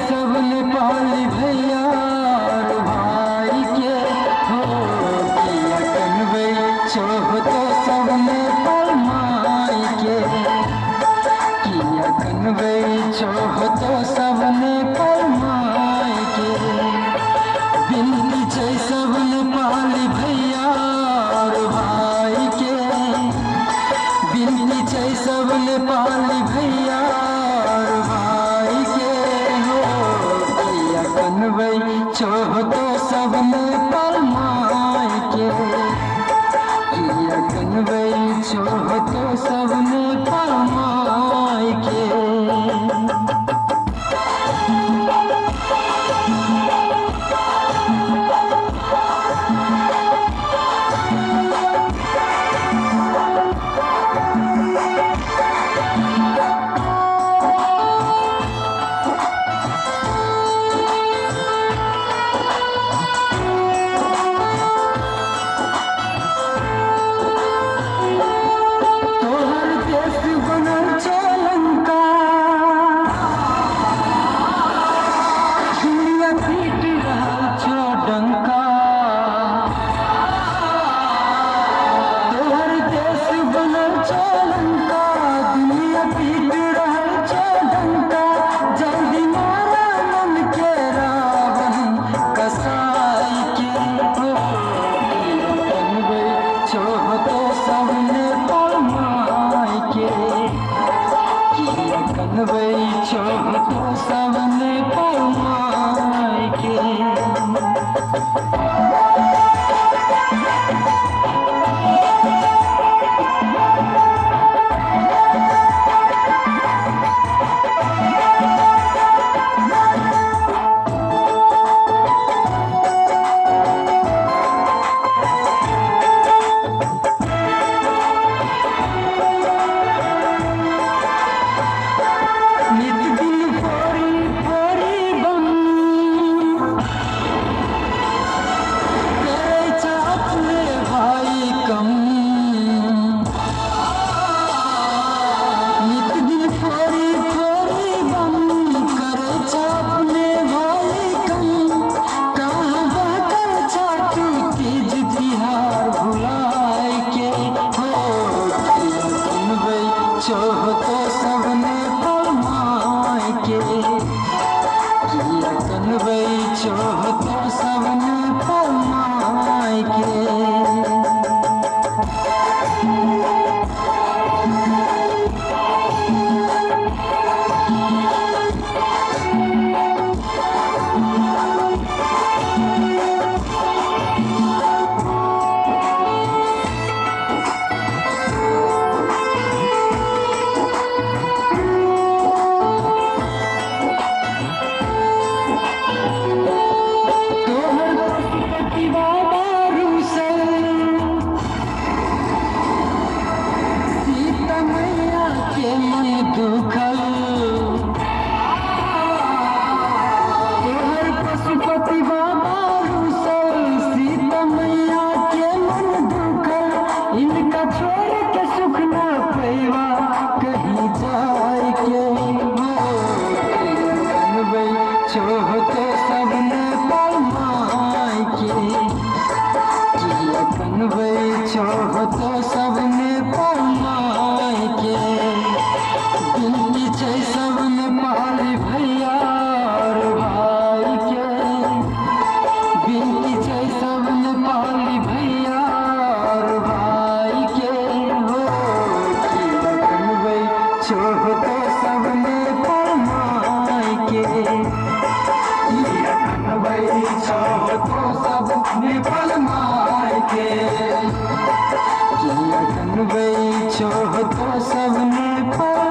सब नेपाली भैया और भाई के हो किया कन्वे छोह तो सब नेपाल माई के किया कन्वे छोह तो सब नेपाल माई के बिनती छै सब नेपाली भैया और भाई के बिनती छै सब नेपाली भैया और भाई के कन्वे छोह तो सब नेपाल माई के किया कन्वे छोह तो सब नेपाल माई के कन्वे छोह तो सब नेपाल माई के छोह तो सब नेपाल माई के किया कन्वे छोह तो सब नेपाल माई के दुखल तोहर पशुपति बाबा रूसल सीता मैया के मन दुखल इनका छोड़ के सुख न पैवा कहीं जाए के कन्वे छोह तो सब नेपाल माई के किया कन्वे छोह तो सब नेपाल माई के बिनती छै सब नेपाली भैया और भाई के बिनती छै सब नेपाली भैया और भाई के हो किया कन्वे छोह तो सब नेपाल माई के किया कन्वे छोह तो सब नेपाल माई के किया कन्वे छोह तो सब नेपाल